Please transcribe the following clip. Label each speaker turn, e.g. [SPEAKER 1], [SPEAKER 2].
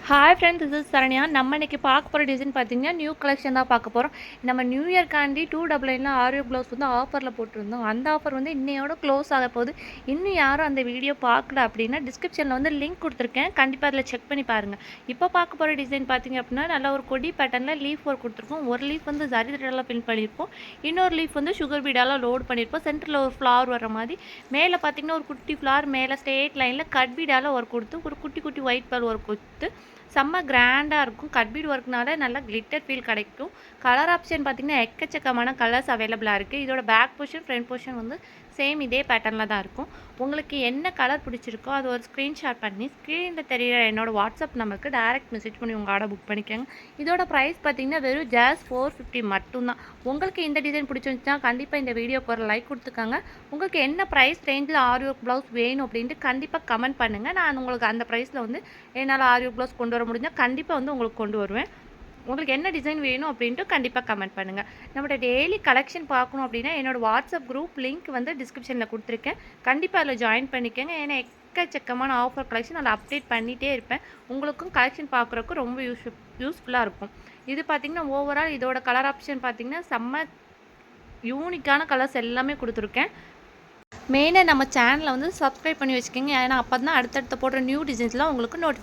[SPEAKER 1] Hi friends, this is Saranya. நம்ம இன்றைக்கி பார்க்க போகிற டிசைன் பார்த்தீங்கன்னா நியூ கலெக்ஷன் தான் பார்க்க போகிறோம். நம்ம நியூ இயர்க்காண்டி 299 ஆரியோ ப்ளவுஸ் வந்து ஆஃபரில் போட்டிருந்தோம். அந்த ஆஃபர் வந்து இன்னையோட க்ளோஸ் ஆக போகுது. இன்னும் யாரும் அந்த வீடியோ பார்க்கல அப்படின்னா டிஸ்கிரிப்ஷனில் வந்து லிங்க் கொடுத்துருக்கேன், கண்டிப்பாக அதில் செக் பண்ணி பாருங்கள். இப்போ பார்க்க போகிற டிசைன் பார்த்தீங்க அப்படின்னா நல்ல ஒரு கொடி பேட்டர்னில் லீஃப் ஒர்க் கொடுத்துருக்கோம். ஒரு லீஃப் வந்து ஜரி த்ரெட்லாம் பின் பண்ணியிருப்போம், இன்னொரு லீஃப் வந்து சுகர் பீடாலாம் லோட் பண்ணியிருப்போம். சென்டரில் ஒரு ஃப்ளவர் வர மாதிரி, மேலே பார்த்தீங்கன்னா ஒரு குட்டி ஃப்ளவர், மேலே ஸ்ட்ரெயிட் லைனில் கட் பீடால் ஒர்க் கொடுத்து ஒரு குட்டி குட்டி ஒயிட் பால் ஒர்க் கொடுத்து செம்ம கிராண்டாக இருக்கும். கட் பீட் ஒர்க்னால நல்லா கிளிட்டர் ஃபீல் கிடைக்கும். கலர் ஆப்ஷன் பார்த்திங்கன்னா எக்கச்சக்கமான கலர்ஸ் அவைலபிளாக இருக்குது. இதோட பேக் போர்ஷன் ஃப்ரண்ட் போர்ஷன் வந்து சேம் இதே பேட்டர்னில் தான் இருக்கும். உங்களுக்கு என்ன கலர் பிடிச்சிருக்கோ அது ஒரு ஸ்க்ரீன்ஷாட் பண்ணி ஸ்க்ரீனில் தெரியிற என்னோடய வாட்ஸ்அப் நம்பருக்கு டைரக்ட் மெசேஜ் பண்ணி உங்கள் ஆர்டர் புக் பண்ணிக்கோங்க. இதோட ப்ரைஸ் பார்த்திங்கன்னா வெறும் ஜஸ்ட் 450 மட்டும்தான். உங்களுக்கு இந்த டிசைன் பிடிச்சிருந்துச்சுன்னா கண்டிப்பாக இந்த வீடியோக்கு ஒரு லைக் கொடுத்துக்கோங்க. உங்களுக்கு என்ன ப்ரைஸ் ரேஞ்சில் ஆரி ஒர்க் ப்ளவுஸ் வேணும் அப்படின்ட்டு கண்டிப்பாக கமெண்ட் பண்ணுங்கள். நான் உங்களுக்கு அந்த ப்ரைஸில் வந்து என்னால் ஆரி ஒர்க் ப்ளவுஸ் கொண்டு வர முடிஞ்சால் கண்டிப்பாக வந்து உங்களுக்கு கொண்டு வருவேன். உங்களுக்கு என்ன டிசைன் வேணும் அப்படின்ட்டு கண்டிப்பாக கமெண்ட் பண்ணுங்கள். நம்மளோட டெய்லி கலெக்ஷன் பார்க்கணும் அப்படின்னா என்னோடய வாட்ஸ்அப் குரூப் லிங்க் வந்து டிஸ்கிரிப்ஷனில் கொடுத்துருக்கேன், கண்டிப்பாக அதில் ஜாயின் பண்ணிக்கோங்க. ஏன்னா எக்கச்சக்கமான ஆஃபர் கலெக்ஷன் அதில் அப்டேட் பண்ணிகிட்டே இருப்பேன். உங்களுக்கும் கலெக்ஷன் பார்க்குறக்கும் ரொம்ப யூஸ்ஃபுல்லாக இருக்கும். இது பார்த்திங்கன்னா ஓவரால் இதோட கலர் ஆப்ஷன் பார்த்திங்கன்னா செம்ம யூனிக்கான கலர்ஸ் எல்லாமே கொடுத்துருக்கேன். மெயினாக நம்ம சேனலை வந்து சப்ஸ்கிரைப் பண்ணி வச்சுக்கோங்க, ஏன்னா அப்போ தான் அடுத்தடுத்த போடுற நியூ டிசைன்ஸ்லாம் உங்களுக்கு நோட்டிஃபிகேஷன்